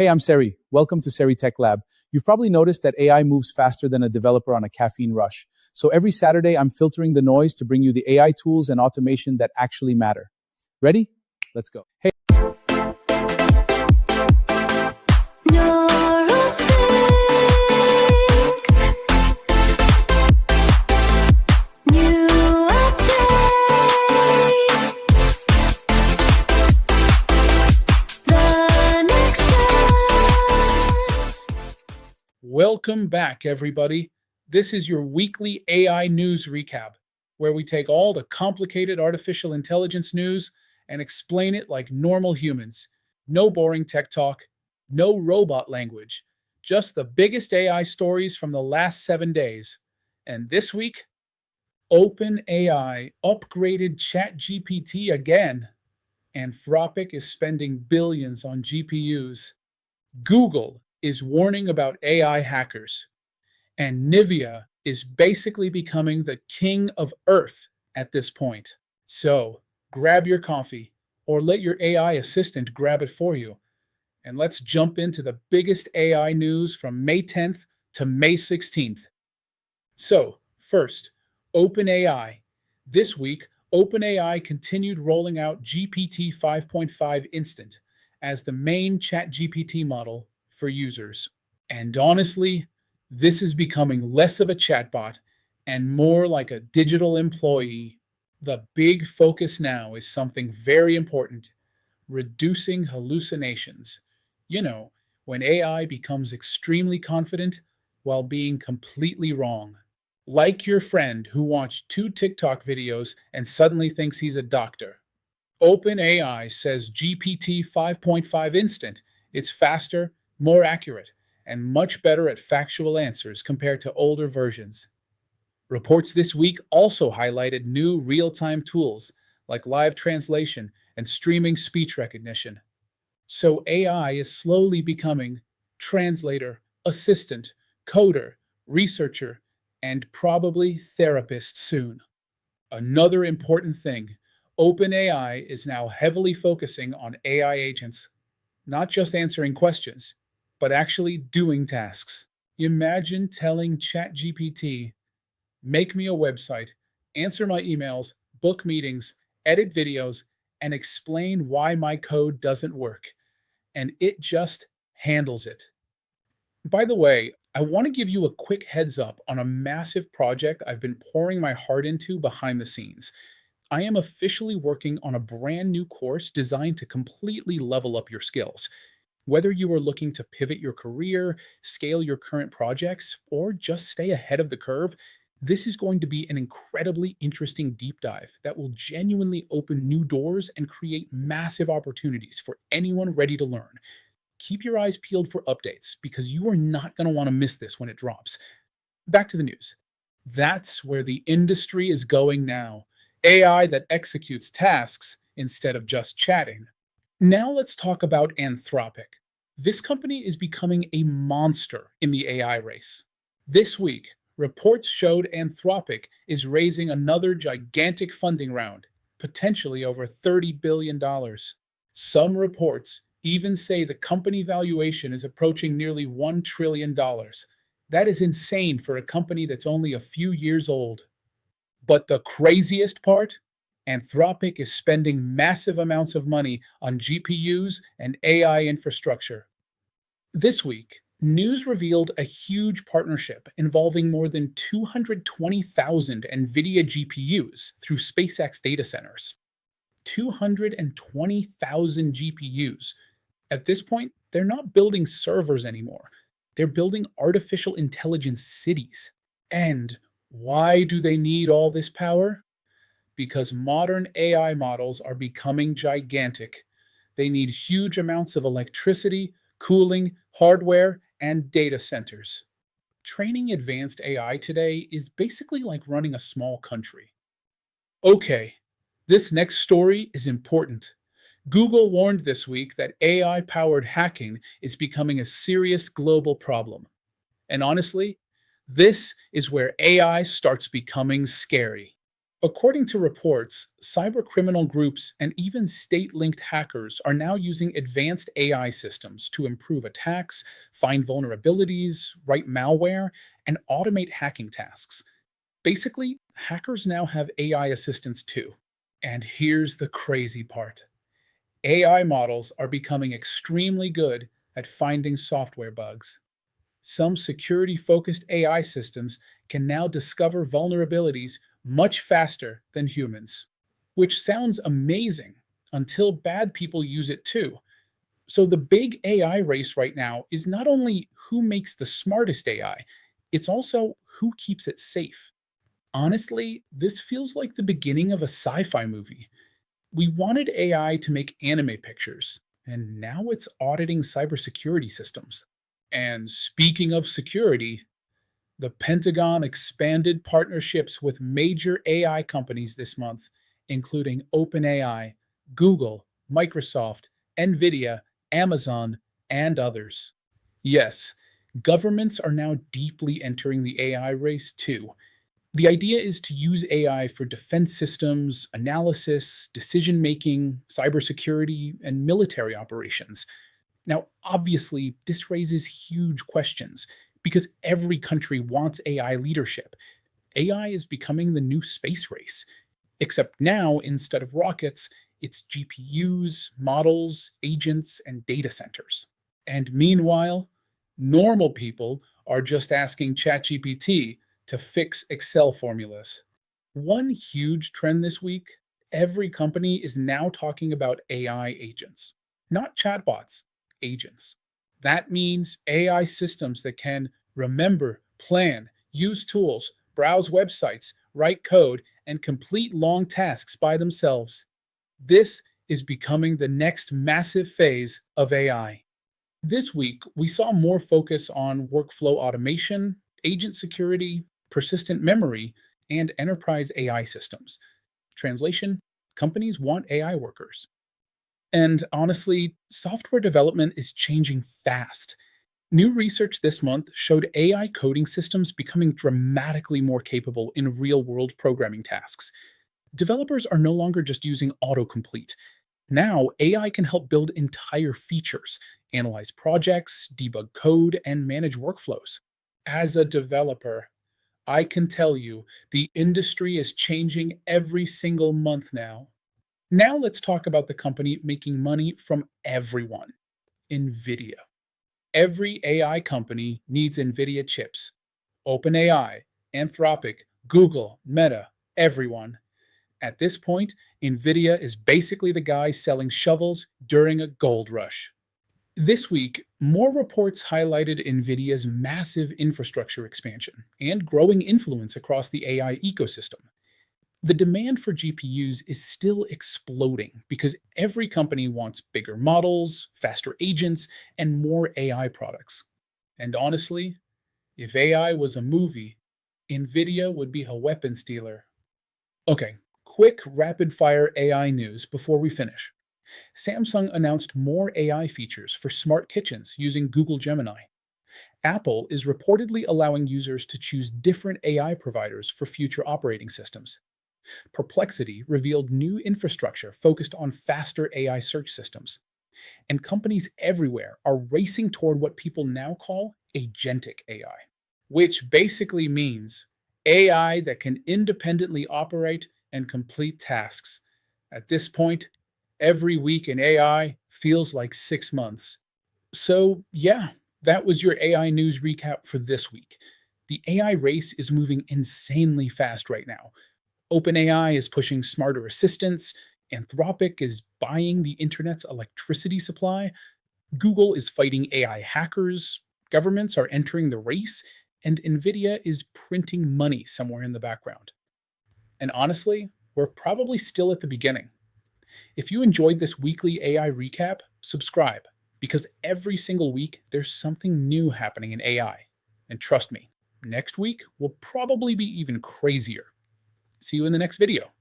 Hey, I'm Serri. Welcome to Serri Tech Lab. You've probably noticed that AI moves faster than a developer on a caffeine rush. So every Saturday, I'm filtering the noise to bring you the AI tools and automation that actually matter. Ready? Let's go. Hey. Welcome back, everybody. This is your weekly AI news recap, where we take all the complicated artificial intelligence news and explain it like normal humans. No boring tech talk, no robot language, just the biggest AI stories from the last 7 days. And this week, OpenAI upgraded ChatGPT again. Anthropic is spending billions on GPUs. Google is warning about AI hackers, and Nvidia is basically becoming the king of Earth at this point. So, grab your coffee or let your AI assistant grab it for you, and let's jump into the biggest AI news from May 10th to May 16th. So, first, OpenAI. This week, OpenAI continued rolling out GPT 5.5 Instant as the main ChatGPT model for users. And honestly, this is becoming less of a chatbot and more like a digital employee. The big focus now is something very important: reducing hallucinations. You know, when AI becomes extremely confident while being completely wrong. Like your friend who watched 2 TikTok videos and suddenly thinks he's a doctor. OpenAI says GPT 5.5 Instant. It's faster, more accurate, and much better at factual answers compared to older versions. Reports this week also highlighted new real-time tools like live translation and streaming speech recognition. So AI is slowly becoming translator, assistant, coder, researcher, and probably therapist soon. Another important thing, OpenAI is now heavily focusing on AI agents, not just answering questions, but actually doing tasks. Imagine telling ChatGPT, make me a website, answer my emails, book meetings, edit videos, and explain why my code doesn't work. And it just handles it. By the way, I want to give you a quick heads up on a massive project I've been pouring my heart into behind the scenes. I am officially working on a brand new course designed to completely level up your skills. Whether you are looking to pivot your career, scale your current projects, or just stay ahead of the curve, this is going to be an incredibly interesting deep dive that will genuinely open new doors and create massive opportunities for anyone ready to learn. Keep your eyes peeled for updates because you are not going to want to miss this when it drops. Back to the news. That's where the industry is going now. AI that executes tasks instead of just chatting. Now let's talk about Anthropic. This company is becoming a monster in the AI race. This week, reports showed Anthropic is raising another gigantic funding round, potentially over $30 billion. Some reports even say the company valuation is approaching nearly $1 trillion. That is insane for a company that's only a few years old. But the craziest part? Anthropic is spending massive amounts of money on GPUs and AI infrastructure. This week, news revealed a huge partnership involving more than 220,000 Nvidia GPUs through SpaceX data centers. 220,000 GPUs. At this point, they're not building servers anymore. They're building artificial intelligence cities. And why do they need all this power? Because modern AI models are becoming gigantic. They need huge amounts of electricity, cooling, hardware, and data centers. Training advanced AI today is basically like running a small country. Okay, this next story is important. Google warned this week that AI-powered hacking is becoming a serious global problem. And honestly, this is where AI starts becoming scary. According to reports, cybercriminal groups and even state linked hackers are now using advanced AI systems to improve attacks, find vulnerabilities, write malware, and automate hacking tasks. Basically, hackers now have AI assistants too. And here's the crazy part: AI models are becoming extremely good at finding software bugs. Some security focused AI systems can now discover vulnerabilities much faster than humans, which sounds amazing until bad people use it too. So, the big AI race right now is not only who makes the smartest AI, it's also who keeps it safe. Honestly, this feels like the beginning of a sci fi movie. We wanted AI to make anime pictures, and now it's auditing cybersecurity systems. And speaking of security, the Pentagon expanded partnerships with major AI companies this month, including OpenAI, Google, Microsoft, Nvidia, Amazon, and others. Yes, governments are now deeply entering the AI race too. The idea is to use AI for defense systems, analysis, decision making, cybersecurity, and military operations. Now, obviously, this raises huge questions because every country wants AI leadership. AI is becoming the new space race, except now, instead of rockets, it's GPUs, models, agents, and data centers. And meanwhile, normal people are just asking ChatGPT to fix Excel formulas. One huge trend this week: every company is now talking about AI agents, not chatbots, agents. That means AI systems that can remember, plan, use tools, browse websites, write code, and complete long tasks by themselves. This is becoming the next massive phase of AI. This week, we saw more focus on workflow automation, agent security, persistent memory, and enterprise AI systems. Translation: companies want AI workers. And honestly, software development is changing fast. New research this month showed AI coding systems becoming dramatically more capable in real world programming tasks. Developers are no longer just using autocomplete. Now, AI can help build entire features, analyze projects, debug code, and manage workflows. As a developer, I can tell you the industry is changing every single month now. Now, let's talk about the company making money from everyone: Nvidia. Every AI company needs Nvidia chips. OpenAI, Anthropic, Google, Meta, everyone. At this point, Nvidia is basically the guy selling shovels during a gold rush. This week, more reports highlighted Nvidia's massive infrastructure expansion and growing influence across the AI ecosystem. The demand for GPUs is still exploding because every company wants bigger models, faster agents, and more AI products. And honestly, if AI was a movie, Nvidia would be a weapons dealer. Okay, quick rapid fire AI news before we finish. Samsung announced more AI features for smart kitchens using Google Gemini. Apple is reportedly allowing users to choose different AI providers for future operating systems. Perplexity revealed new infrastructure focused on faster AI search systems. And companies everywhere are racing toward what people now call agentic AI, which basically means AI that can independently operate and complete tasks. At this point, every week in AI feels like 6 months. So, yeah, that was your AI news recap for this week. The AI race is moving insanely fast right now. OpenAI is pushing smarter assistants, Anthropic is buying the internet's electricity supply, Google is fighting AI hackers, governments are entering the race, and Nvidia is printing money somewhere in the background. And honestly, we're probably still at the beginning. If you enjoyed this weekly AI recap, subscribe, because every single week there's something new happening in AI. And trust me, next week will probably be even crazier. See you in the next video.